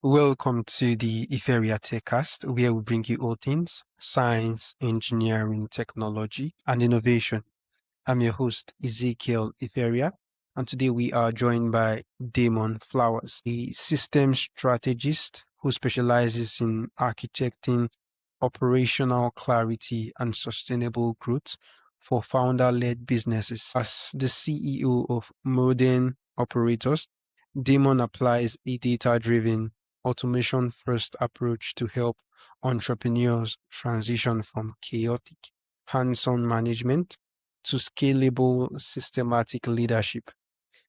Welcome to the Iferia TechCast, where we bring you all things science, engineering, technology, and innovation. I'm your host, Ezekiel Iferia, and today we are joined by Damon Flowers, a systems strategist who specializes in architecting operational clarity and sustainable growth for founder-led businesses. As the CEO of Modern Operators, Damon applies a data-driven, automation-first approach to help entrepreneurs transition from chaotic hands-on management to scalable systematic leadership.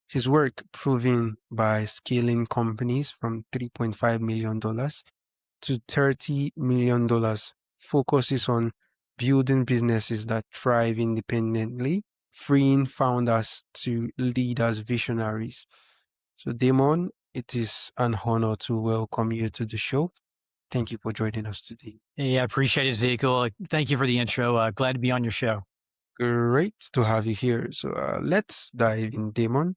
His work, proven by scaling companies from $3.5 million to $30 million, focuses on building businesses that thrive independently, freeing founders to lead as visionaries. So, Damon, it is an honor to welcome you to the show. Thank you for joining us today. Yeah, I appreciate it, Ezekiel. Thank you for the intro. Glad to be on your show. Great to have you here. So, let's dive in, Damon.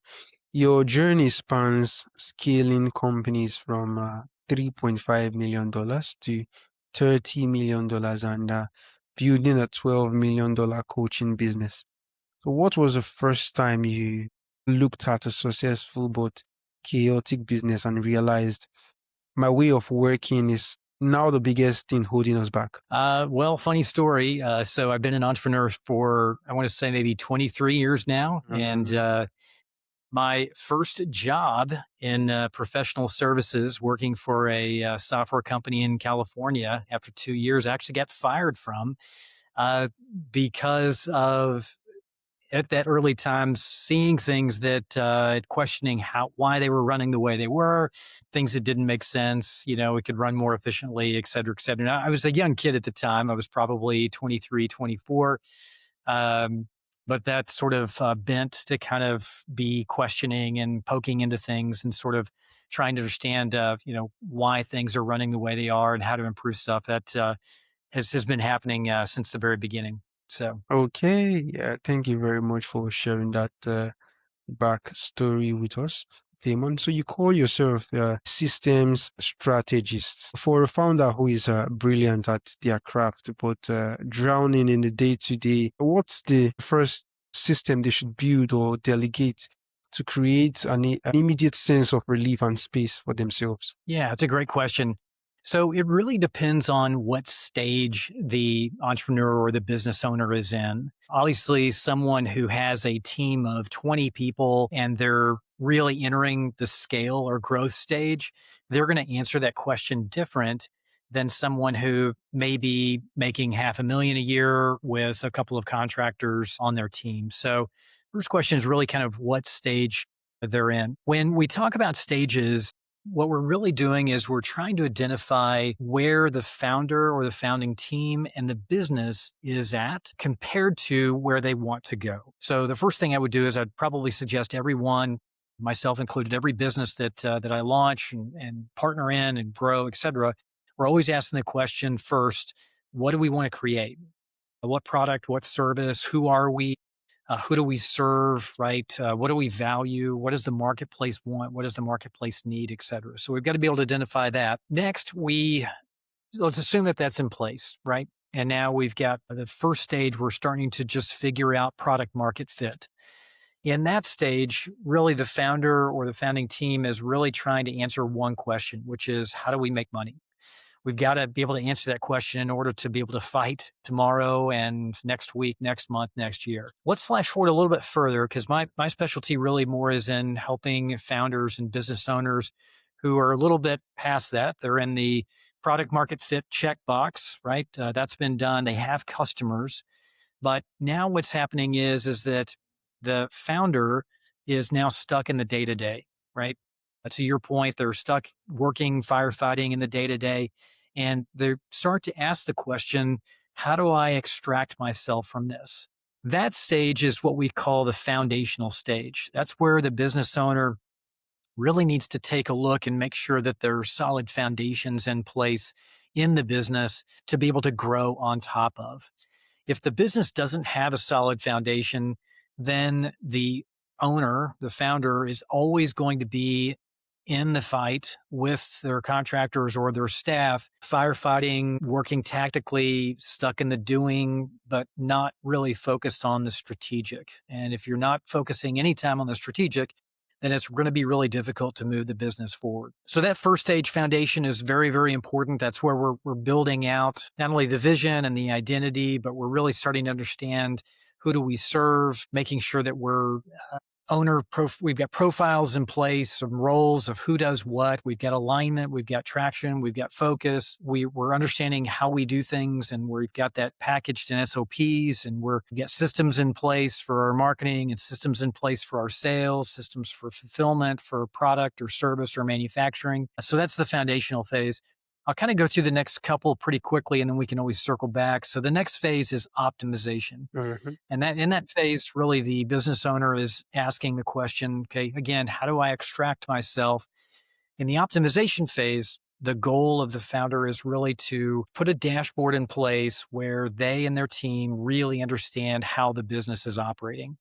Your journey spans scaling companies from $3.5 million to $30 million and building a $12 million coaching business. So what was the first time you looked at a successful but chaotic business and realized my way of working is now the biggest thing holding us back? Well, funny story. So I've been an entrepreneur for, I want to say maybe 23 years now. And my first job in professional services, working for a software company in California after 2 years, I actually got fired from because of at that early time seeing things that questioning why they were running the way they were, things that didn't make sense. We could run more efficiently, et cetera, et cetera. Now, I was a young kid at the time. I was probably 23, 24. But that sort of bent to kind of be questioning and poking into things and sort of trying to understand, why things are running the way they are and how to improve stuff. That has been happening since the very beginning. So, Okay, yeah, thank you very much for sharing that backstory with us, Damon. So you call yourself a systems strategist. For a founder who is brilliant at their craft, but drowning in the day-to-day, what's the first system they should build or delegate to create an immediate sense of relief and space for themselves? yeah, it's a great question. So it really depends on what stage the entrepreneur or the business owner is in. Obviously, someone who has a team of 20 people and they're really entering the scale or growth stage, they're going to answer that question different than someone who may be making $500,000 a year with a couple of contractors on their team. So first question is really kind of what stage they're in. When we talk about stages, what we're really doing is we're trying to identify where the founder or the founding team and the business is at compared to where they want to go. So the first thing I would do is I'd probably suggest everyone, myself included, every business that I launch and partner in and grow, et cetera, we're always asking the question first, what do we want to create? What product, what service, who are we? Who do we serve, right? What do we value? What does the marketplace want? What does the marketplace need, et cetera? So we've got to be able to identify that. Next, let's assume that that's in place, right? And now we've got the first stage, we're starting to just figure out product market fit. In that stage, really the founder or the founding team is really trying to answer one question, which is how do we make money? We've got to be able to answer that question in order to be able to fight tomorrow and next week, next month, next year. Let's flash forward a little bit further because my specialty really more is in helping founders and business owners who are a little bit past that. They're in the product market fit checkbox, right? That's been done. They have customers. But now what's happening is that the founder is now stuck in the day-to-day, right? To your point, they're stuck working, firefighting in the day-to-day. And they start to ask the question, how do I extract myself from this? That stage is what we call the foundational stage. That's where the business owner really needs to take a look and make sure that there are solid foundations in place in the business to be able to grow on top of. If the business doesn't have a solid foundation, then the owner, the founder, is always going to be in the fight with their contractors or their staff, firefighting, working tactically, stuck in the doing, but not really focused on the strategic. And if you're not focusing any time on the strategic, then it's going to be really difficult to move the business forward. So that first stage foundation is very, very important. That's where we're building out not only the vision and the identity, but we're really starting to understand who do we serve, making sure that we're we've got profiles in place, some roles of who does what. We've got alignment, we've got traction, we've got focus. We're understanding how we do things, and we've got that packaged in SOPs, and we've got systems in place for our marketing and systems in place for our sales, systems for fulfillment, for product or service or manufacturing. So that's the foundational phase. I'll kind of go through the next couple pretty quickly, and then we can always circle back. So the next phase is optimization. Mhm. And that in that phase, really the business owner is asking the question, okay, again, how do I extract myself? In the optimization phase, the goal of the founder is really to put a dashboard in place where they and their team really understand how the business is operating.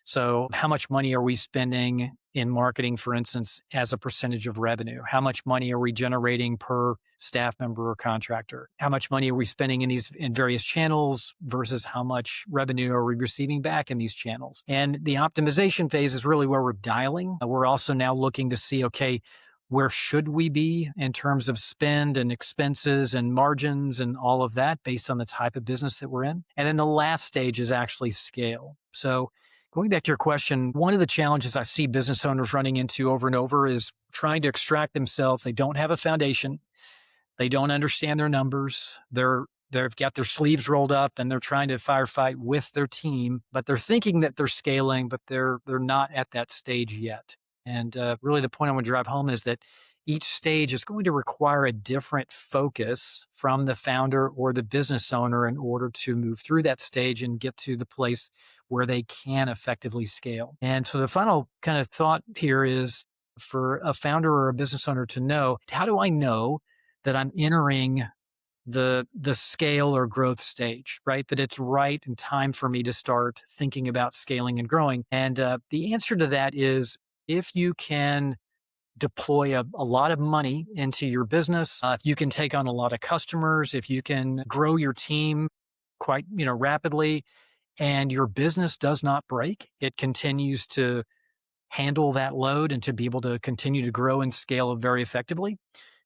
So how much money are we spending in marketing, for instance, as a percentage of revenue? How much money are we generating per staff member or contractor? How much money are we spending in various channels versus how much revenue are we receiving back in these channels? And the optimization phase is really where we're dialing. We're also now looking to see, okay, where should we be in terms of spend and expenses and margins and all of that based on the type of business that we're in? And then the last stage is actually scale. So going back to your question, one of the challenges I see business owners running into over and over is trying to extract themselves. They don't have a foundation. They don't understand their numbers. They've got their sleeves rolled up and they're trying to firefight with their team, but they're thinking that they're scaling, but they're not at that stage yet. And really the point I want to drive home is that each stage is going to require a different focus from the founder or the business owner in order to move through that stage and get to the place where they can effectively scale. And so the final kind of thought here is for a founder or a business owner to know, how do I know that I'm entering the scale or growth stage, right? That it's right and time for me to start thinking about scaling and growing. And the answer to that is if you can deploy a lot of money into your business, if you can take on a lot of customers, if you can grow your team quite rapidly, and your business does not break, it continues to handle that load and to be able to continue to grow and scale very effectively,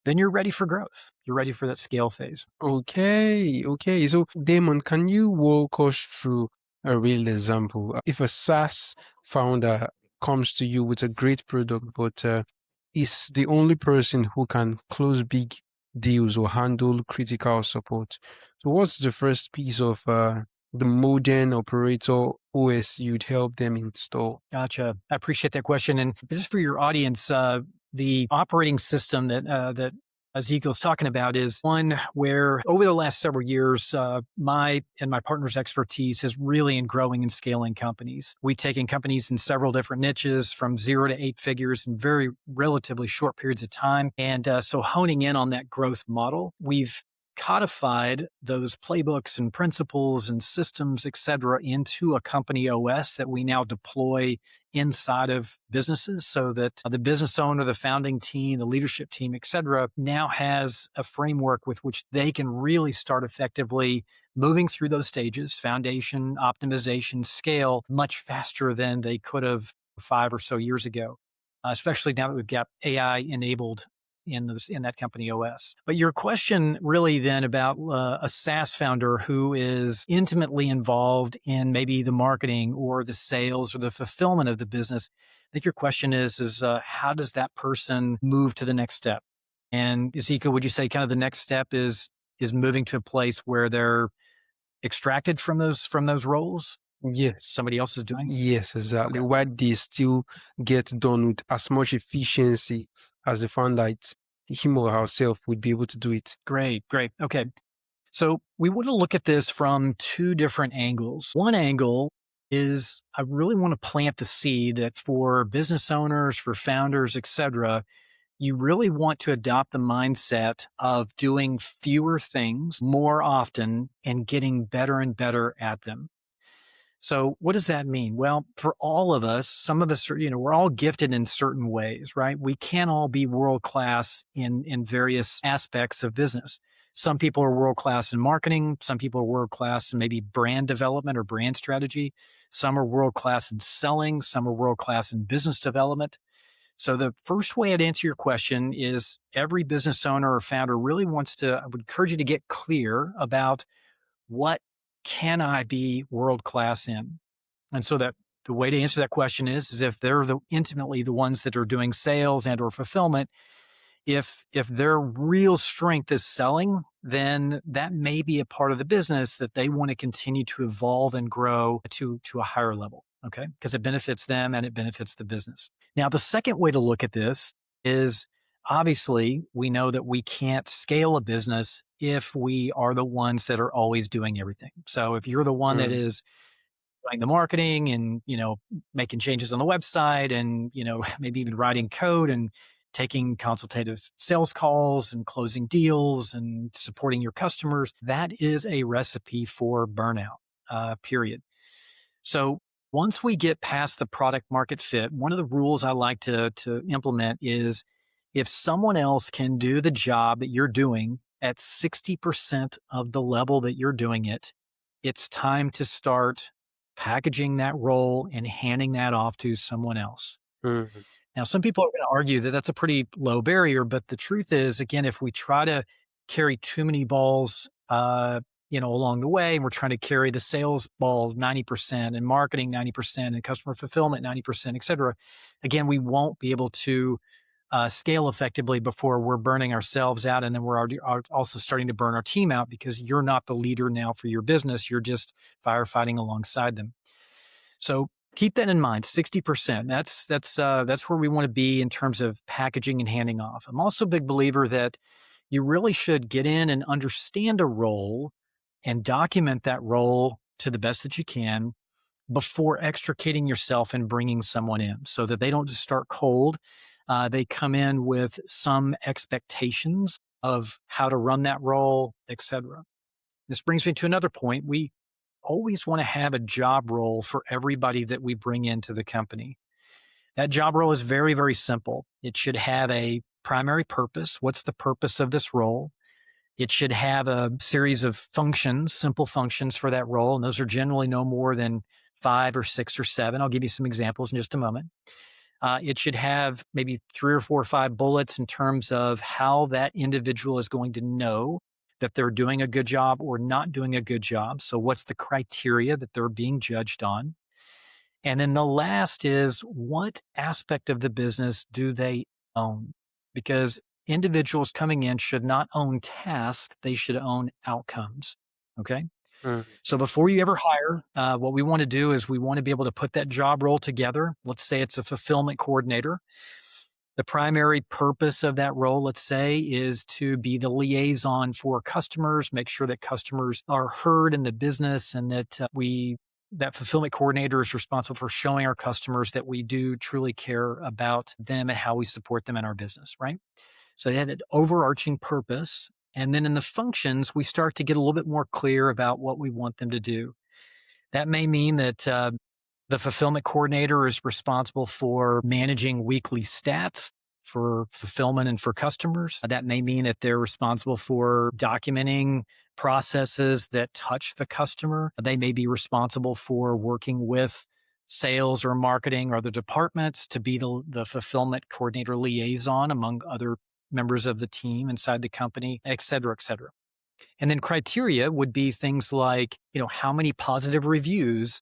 then you're ready for growth. You're ready for that scale phase. Okay, okay. So, Damon, can you walk us through a real example? If a SaaS founder comes to you with a great product, but is the only person who can close big deals or handle critical support. So, what's the first piece of the modern operator OS you'd help them install? Gotcha. I appreciate that question. And just for your audience, the operating system that Ezekiel's talking about is one where over the last several years, my partner's expertise is really in growing and scaling companies. We've taken companies in several different niches from 0 to 8 figures in very relatively short periods of time. And so honing in on that growth model, we've codified those playbooks and principles and systems, et cetera, into a company OS that we now deploy inside of businesses so that the business owner, the founding team, the leadership team, et cetera, now has a framework with which they can really start effectively moving through those stages, foundation, optimization, scale, much faster than they could have 5 or so years ago, especially now that we've got AI enabled in that company OS. But your question really then about a SaaS founder who is intimately involved in maybe the marketing or the sales or the fulfillment of the business, I think your question is how does that person move to the next step? And Ezekiel, would you say kind of the next step is moving to a place where they're extracted from those roles? Yes. Somebody else is doing? Yes, exactly. Okay. Why they still get done with as much efficiency as the founder, him or herself would be able to do it. Great. Okay. So we want to look at this from 2 different angles. One angle is I really want to plant the seed that for business owners, for founders, et cetera, you really want to adopt the mindset of doing fewer things more often and getting better and better at them. So what does that mean? Well, for all of us, some of us are, we're all gifted in certain ways, right? We can't all be world class in various aspects of business. Some people are world class in marketing. Some people are world class in maybe brand development or brand strategy. Some are world class in selling. Some are world class in business development. So the first way I'd answer your question is every business owner or founder really I would encourage you to get clear about what can I be world class in? And so that the way to answer that question is if they're intimately the ones that are doing sales and or fulfillment, if their real strength is selling, then that may be a part of the business that they want to continue to evolve and grow to a higher level. Okay. Because it benefits them and it benefits the business. Now, the second way to look at this is obviously we know that we can't scale a business if we are the ones that are always doing everything. So if you're the one that Mm, is doing the marketing and, making changes on the website and, maybe even writing code and taking consultative sales calls and closing deals and supporting your customers, that is a recipe for burnout, period. So once we get past the product market fit, one of the rules I like to implement is if someone else can do the job that you're doing at 60% of the level that you're doing it, it's time to start packaging that role and handing that off to someone else. mm, Now, some people are going to argue that that's a pretty low barrier, but the truth is, again, if we try to carry too many balls, along the way, and we're trying to carry the sales ball 90% and marketing 90% and customer fulfillment 90%, et cetera, again, we won't be able to scale effectively before we're burning ourselves out. And then we're already also starting to burn our team out because you're not the leader now for your business. You're just firefighting alongside them. So keep that in mind. 60%. That's where we want to be in terms of packaging and handing off. I'm also a big believer that you really should get in and understand a role and document that role to the best that you can before extricating yourself and bringing someone in so that they don't just start cold. They come in with some expectations of how to run that role, etc. This brings me to another point. We always want to have a job role for everybody that we bring into the company. That job role is very, very simple. It should have a primary purpose. What's the purpose of this role? It should have a series of functions, simple functions for that role. And those are generally no more than 5 or 6 or 7. I'll give you some examples in just a moment. It should have maybe 3 or 4 or 5 bullets in terms of how that individual is going to know that they're doing a good job or not doing a good job. So what's the criteria that they're being judged on? And then the last is what aspect of the business do they own? Because individuals coming in should not own tasks, they should own outcomes. Okay. mm, So before you ever hire, what we want to do is we want to be able to put that job role together. Let's say it's a fulfillment coordinator. The primary purpose of that role, let's say, is to be the liaison for customers, make sure that customers are heard in the business and that that fulfillment coordinator is responsible for showing our customers that we do truly care about them and how we support them in our business, right? So they had an overarching purpose. And then in the functions, we start to get a little bit more clear about what we want them to do. That may mean that the fulfillment coordinator is responsible for managing weekly stats for fulfillment and for customers. That may mean that they're responsible for documenting processes that touch the customer. They may be responsible for working with sales or marketing or other departments to be the fulfillment coordinator liaison among other members of the team inside the company, et cetera, et cetera. And then criteria would be things like, how many positive reviews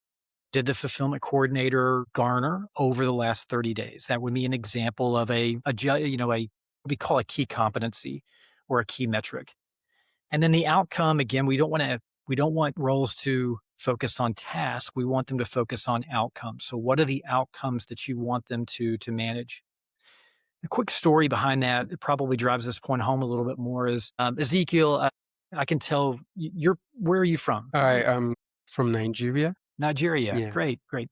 did the fulfillment coordinator garner over the last 30 days? That would be an example of what we call a key competency or a key metric. And then the outcome, again, we don't want roles to focus on tasks. We want them to focus on outcomes. So what are the outcomes that you want them to manage? A quick story behind that, it probably drives this point home a little bit more is Ezekiel, I can tell where are you from? I am from Nigeria. Nigeria. Yeah. Great, great.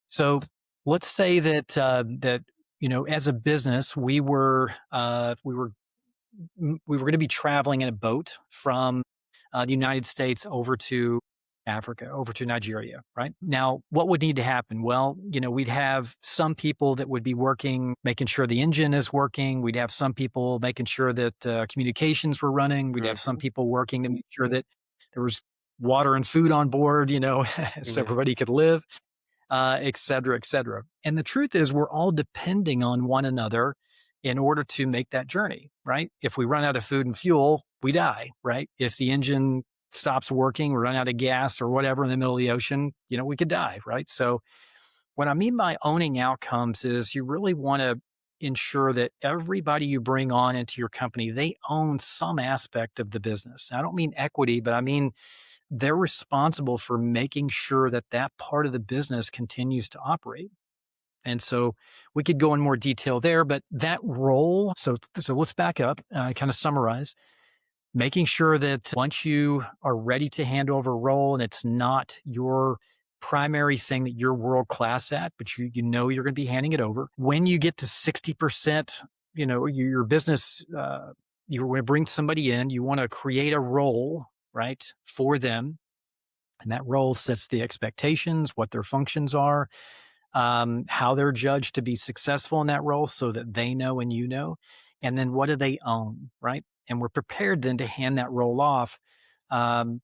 So let's say that as a business, we were going to be traveling in a boat from the United States over to Africa, over to Nigeria, right? Now, what would need to happen? Well, we'd have some people that would be working, making sure the engine is working. We'd have some people making sure that communications were running. We'd have some Mhm. people working to make sure that there was water and food on board, so Yeah. everybody could live, et cetera, et cetera. And the truth is, we're all depending on one another in order to make that journey, right? If we run out of food and fuel, we die, right? If the engine stops working, we run out of gas or whatever in the middle of the ocean, we could die, right? So what I mean by owning outcomes is you really want to ensure that everybody you bring on into your company, they own some aspect of the business. I don't mean equity, but I mean they're responsible for making sure that that part of the business continues to operate. And so we could go in more detail there, but that role. So let's back up, kind of summarize, making sure that once you are ready to hand over a role and it's not your primary thing that you're world class at, but you're going to be handing it over. When you get to 60%, your business, you want to bring somebody in, you want to create a role, right, for them. And that role sets the expectations, what their functions are, how they're judged to be successful in that role so that they know and you know. And then what do they own, right? And we're prepared then to hand that role off, um,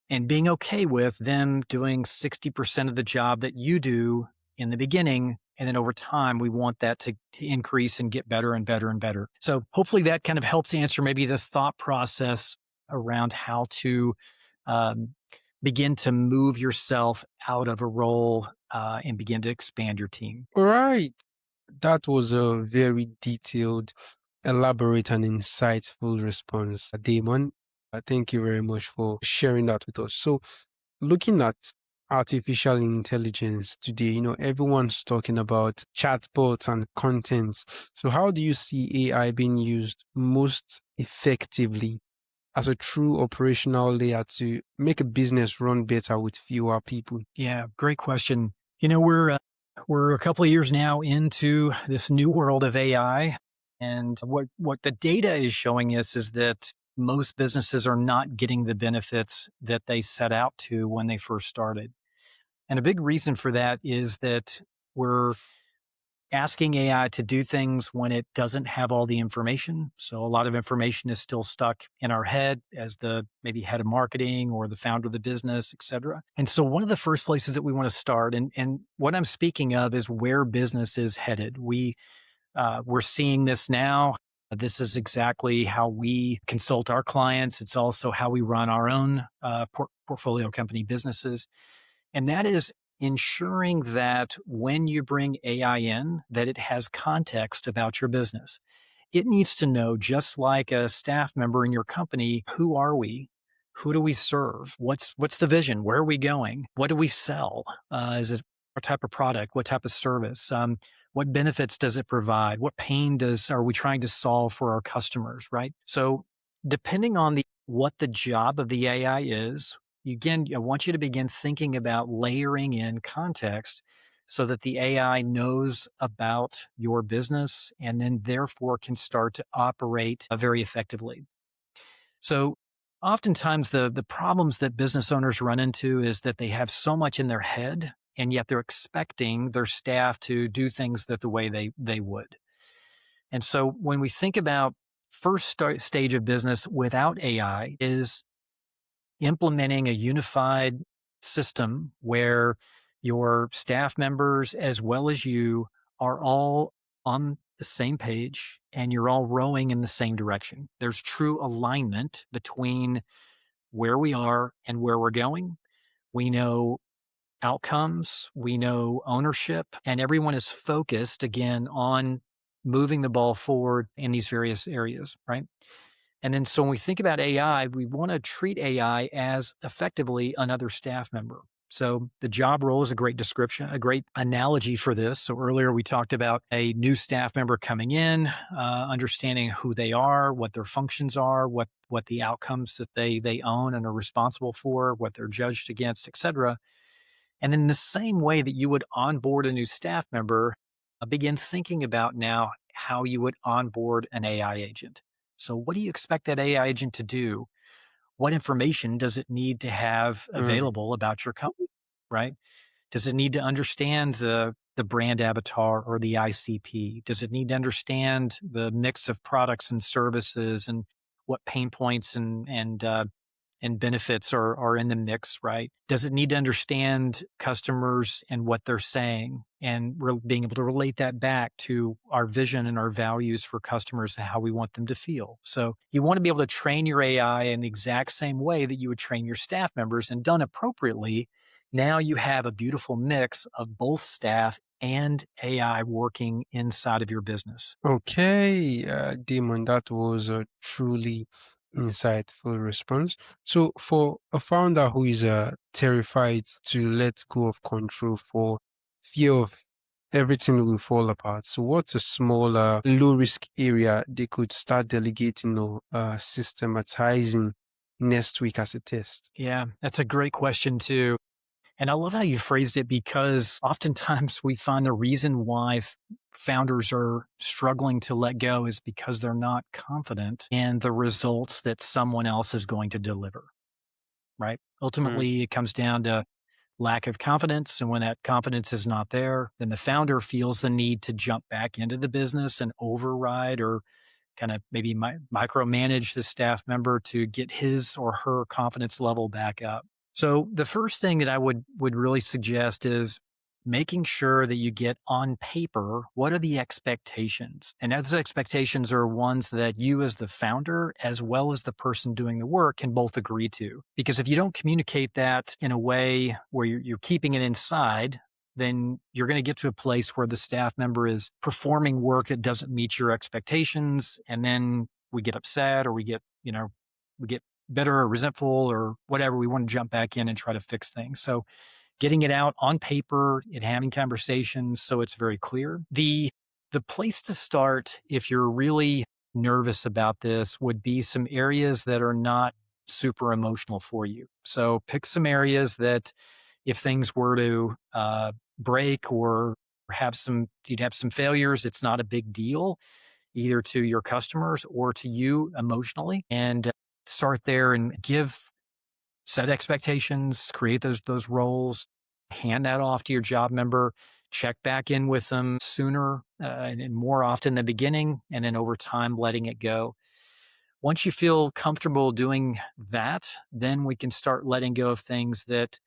and being okay with them doing 60% of the job that you do in the beginning. And then over time, we want that to increase and get better and better and better. So hopefully that kind of helps answer maybe the thought process around how to um, begin to move yourself out of a role and begin to expand your team. All right. That was a very detailed, elaborate, and insightful response, Damon. Thank you very much for sharing that with us. So, looking at artificial intelligence today, everyone's talking about chatbots and contents. So, how do you see AI being used most effectively as a true operational layer to make a business run better with fewer people? Yeah, great question. We're a couple of years now into this new world of AI, and what the data is showing us is that most businesses are not getting the benefits that they set out to when they first started. And a big reason for that is that we're asking AI to do things when it doesn't have all the information. So a lot of information is still stuck in our head as the maybe head of marketing or the founder of the business, et cetera. And so one of the first places that we want to start, and what I'm speaking of is where business is headed. We're seeing this now. This is exactly how we consult our clients. It's also how we run our own portfolio company businesses. And that is ensuring that when you bring AI in, that it has context about your business. It needs to know, just like a staff member in your company, who are we? Who do we serve? What's the vision? Where are we going? What do we sell? Is it what type of product? What type of service? What benefits does it provide? What pain are we trying to solve for our customers? Right. So depending on what the job of the AI is, again, I want you to begin thinking about layering in context so that the AI knows about your business and then therefore can start to operate very effectively. So oftentimes the problems that business owners run into is that they have so much in their head and yet they're expecting their staff to do things that the way they would. And so when we think about stage of business without AI is implementing a unified system where your staff members as well as you are all on the same page and you're all rowing in the same direction. There's true alignment between where we are and where we're going. We know outcomes, we know ownership, and everyone is focused again on moving the ball forward in these various areas, right? And then so when we think about AI, we want to treat AI as effectively another staff member. So the job role is a great description, a great analogy for this. So earlier we talked about a new staff member coming in, understanding who they are, what their functions are, what the outcomes that they own and are responsible for, what they're judged against, et cetera. And in the same way that you would onboard a new staff member, begin thinking about now how you would onboard an AI agent. So what do you expect that AI agent to do? what information does it need to have Mm. available about your company, right? Does it need to understand the brand avatar or the ICP? Does it need to understand the mix of products and services and what pain points and benefits are in the mix, right? Does it need to understand customers and what they're saying and being able to relate that back to our vision and our values for customers and how we want them to feel? So you want to be able to train your AI in the exact same way that you would train your staff members, and done appropriately. Now you have a beautiful mix of both staff and AI working inside of your business. Okay, Damon, that was a truly insightful response. So, for a founder who is terrified to let go of control for fear of everything will fall apart, so what's a smaller, low risk area they could start delegating or systematizing next week as a test? Yeah, that's a great question too. And I love how you phrased it, because oftentimes we find the reason why founders are struggling to let go is because they're not confident in the results that someone else is going to deliver, right? Mm. Ultimately, it comes down to lack of confidence. And when that confidence is not there, then the founder feels the need to jump back into the business and override or kind of maybe micromanage the staff member to get his or her confidence level back up. So the first thing that I would really suggest is making sure that you get on paper what are the expectations. And those expectations are ones that you as the founder as well as the person doing the work can both agree to. Because if you don't communicate that in a way where you're keeping it inside, then you're going to get to a place where the staff member is performing work that doesn't meet your expectations. And then we get upset, or we get bitter or resentful or whatever. We want to jump back in and try to fix things. So getting it out on paper and having conversations so it's very clear. The place to start, if you're really nervous about this, would be some areas that are not super emotional for you. So pick some areas that if things were to break or you'd have some failures, it's not a big deal either to your customers or to you emotionally. And start there and set expectations, create those roles, hand that off to your job member, check back in with them sooner and more often than the beginning, and then over time letting it go. Once you feel comfortable doing that, then we can start letting go of things that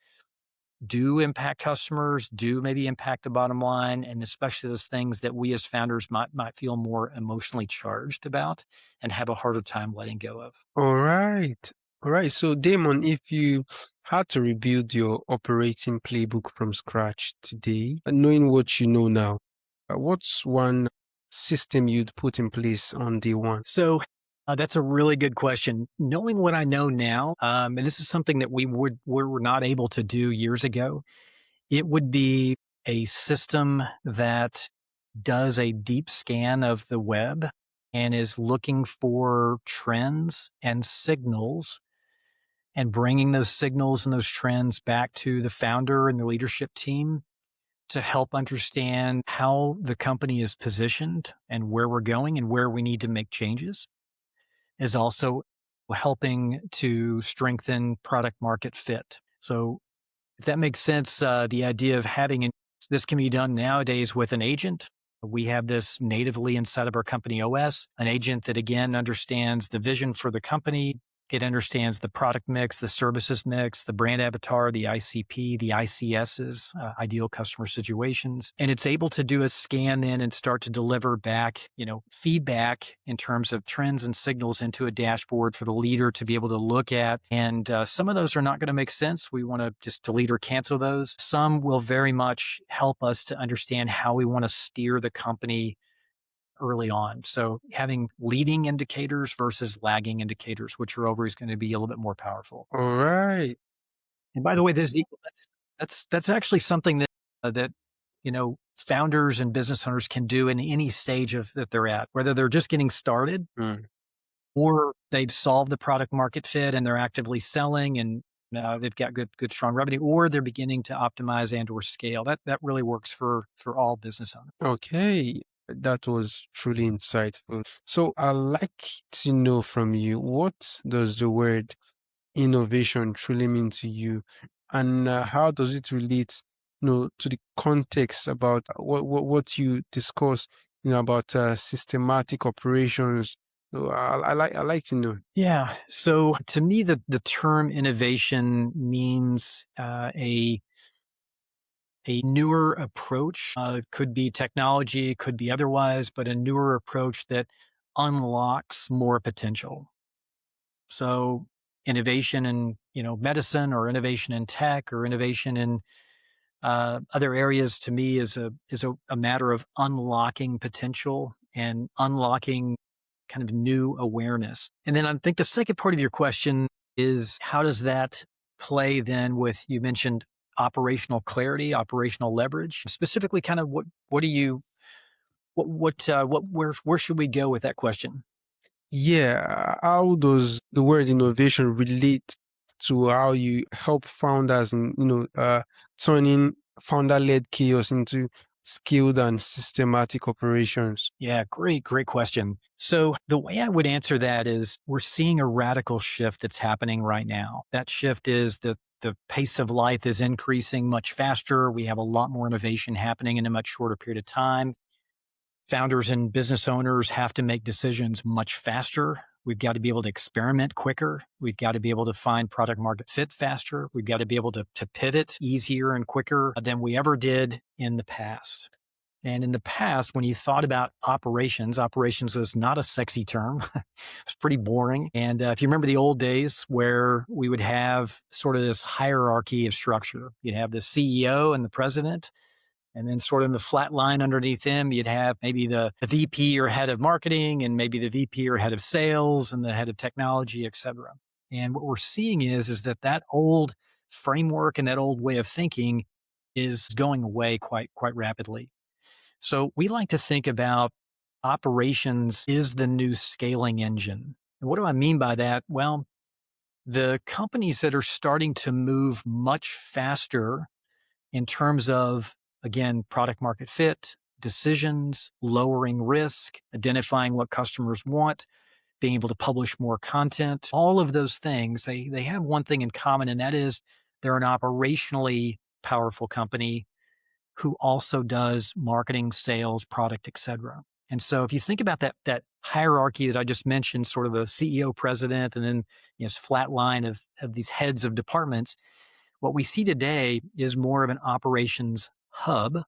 do impact customers, do maybe impact the bottom line, and especially those things that we as founders might feel more emotionally charged about and have a harder time letting go of. All right. All right. So, Damon, if you had to rebuild your operating playbook from scratch today, knowing what you know now, what's one system you'd put in place on day one? So that's a really good question. Knowing what I know now, and this is something that we were not able to do years ago, it would be a system that does a deep scan of the web and is looking for trends and signals and bringing those signals and those trends back to the founder and the leadership team to help understand how the company is positioned and where we're going and where we need to make changes, is also helping to strengthen product market fit. So if that makes sense, the idea of this can be done nowadays with an agent. We have this natively inside of our company OS, an agent that again understands the vision for the company. It understands the product mix, the services mix, the brand avatar, the ICP, the ICSs, ideal customer situations. And it's able to do a scan then and start to deliver back, feedback in terms of trends and signals into a dashboard for the leader to be able to look at. And some of those are not going to make sense. We want to just delete or cancel those. Some will very much help us to understand how we want to steer the company early on. So having leading indicators versus lagging indicators, which are always going to be a little bit more powerful. All right. And by the way, that's actually something that founders and business owners can do in any stage of that they're at, whether they're just getting started Mm. or they've solved the product market fit and they're actively selling and they've got good strong revenue, or they're beginning to optimize and or scale. That really works for all business owners. Okay. That was truly insightful. So, I'd like to know from you, what does the word innovation truly mean to you, and how does it relate, to the context about what you discuss, about systematic operations? So I like to know. Yeah. So to me, the term innovation means a newer approach. Could be technology, could be otherwise, but a newer approach that unlocks more potential. So innovation in medicine, or innovation in tech, or innovation in other areas, to me, is a matter of unlocking potential and unlocking kind of new awareness. And then I think the second part of your question is, how does that play then with, you mentioned operational clarity, operational leverage, specifically kind of what do you, where should we go with that question? Yeah, how does the word innovation relate to how you help founders in, turning founder-led chaos into skilled and systematic operations? Yeah, great question. So the way I would answer that is, we're seeing a radical shift that's happening right now. That shift is that the pace of life is increasing much faster. We have a lot more innovation happening in a much shorter period of time. Founders and business owners have to make decisions much faster. We've got to be able to experiment quicker. We've got to be able to find product market fit faster. We've got to be able to pivot easier and quicker than we ever did in the past. And in the past, when you thought about operations was not a sexy term. It was pretty boring. And if you remember the old days, where we would have sort of this hierarchy of structure, you'd have the CEO and the president, and then sort of in the flat line underneath him, you'd have maybe the VP or head of marketing, and maybe the VP or head of sales, and the head of technology, et cetera. And what we're seeing is that old framework and that old way of thinking is going away quite rapidly. So we like to think about operations is the new scaling engine. And what do I mean by that? Well, the companies that are starting to move much faster in terms of, again, product market fit, decisions, lowering risk, identifying what customers want, being able to publish more content, all of those things, they have one thing in common, and that is they're an operationally powerful company who also does marketing, sales, product, et cetera. And so if you think about that hierarchy that I just mentioned, sort of a CEO, president, and then this flat line of these heads of departments, what we see today is more of an operations hub.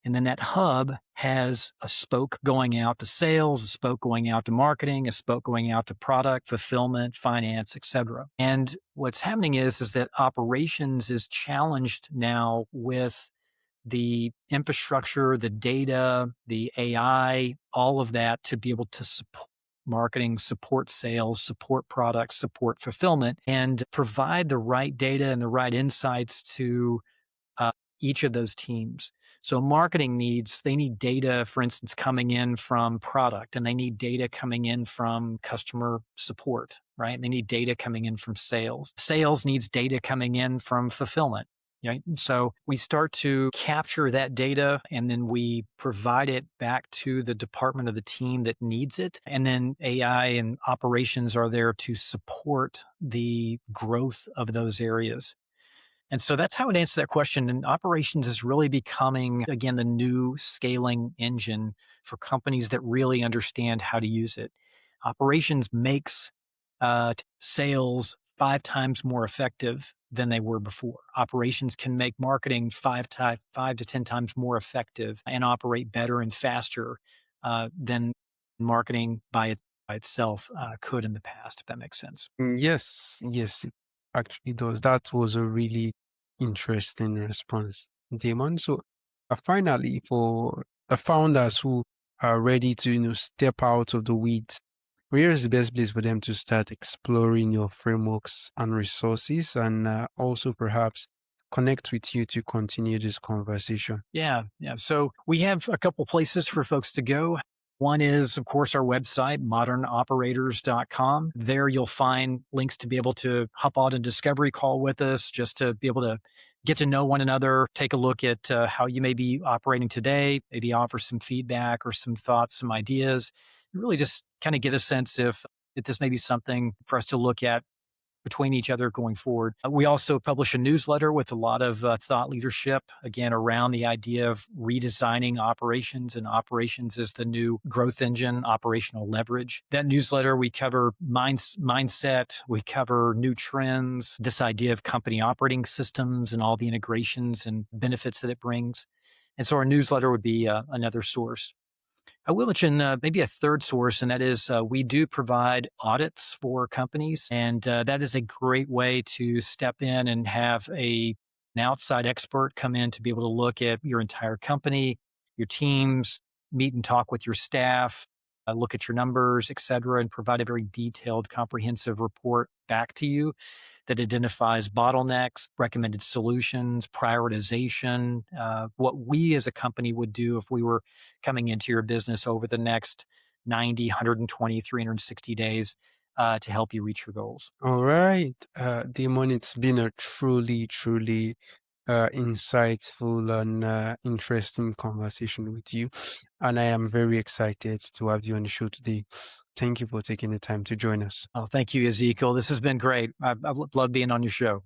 And then that hub has a spoke going out to sales, a spoke going out to marketing, a spoke going out to product, fulfillment, finance, et cetera. And what's happening is that operations is challenged now with the infrastructure, the data, the AI, all of that, to be able to support marketing, support sales, support products, support fulfillment, and provide the right data and the right insights to each of those teams. So marketing they need data, for instance, coming in from product, and they need data coming in from customer support, right? They need data coming in from sales. Sales needs data coming in from fulfillment. Right? So we start to capture that data, and then we provide it back to the department of the team that needs it. And then AI and operations are there to support the growth of those areas. And so that's how I would answer that question. And operations is really becoming, again, the new scaling engine for companies that really understand how to use it. Operations makes sales 5 times more effective than they were before. Operations can make marketing 5 to 10 times more effective and operate better and faster than marketing by itself could in the past, if that makes sense. Yes, yes, it actually does. That was a really interesting response, Damon. So, finally, for the founders who are ready to, step out of the weeds, where is the best place for them to start exploring your frameworks and resources, and also perhaps connect with you to continue this conversation? Yeah. So we have a couple places for folks to go. One is, of course, our website, modernoperators.com. There you'll find links to be able to hop on a discovery call with us, just to be able to get to know one another, take a look at how you may be operating today, maybe offer some feedback or some thoughts, some ideas, and really just kind of get a sense if this may be something for us to look at between each other going forward. We also publish a newsletter with a lot of thought leadership, again, around the idea of redesigning operations, and operations is the new growth engine, operational leverage. That newsletter, we cover mindset, we cover new trends, this idea of company operating systems and all the integrations and benefits that it brings. And so our newsletter would be another source. I will mention maybe a third source, and that is we do provide audits for companies. And that is a great way to step in and have an outside expert come in to be able to look at your entire company, your teams, meet and talk with your staff, look at your numbers, et cetera, and provide a very detailed, comprehensive report back to you that identifies bottlenecks, recommended solutions, prioritization, what we as a company would do if we were coming into your business over the next 90, 120, 360 days to help you reach your goals. All right, Damon, it's been a truly insightful and interesting conversation with you. And I am very excited to have you on the show today. Thank you for taking the time to join us. Oh, thank you, Ezekiel. This has been great. I've loved being on your show.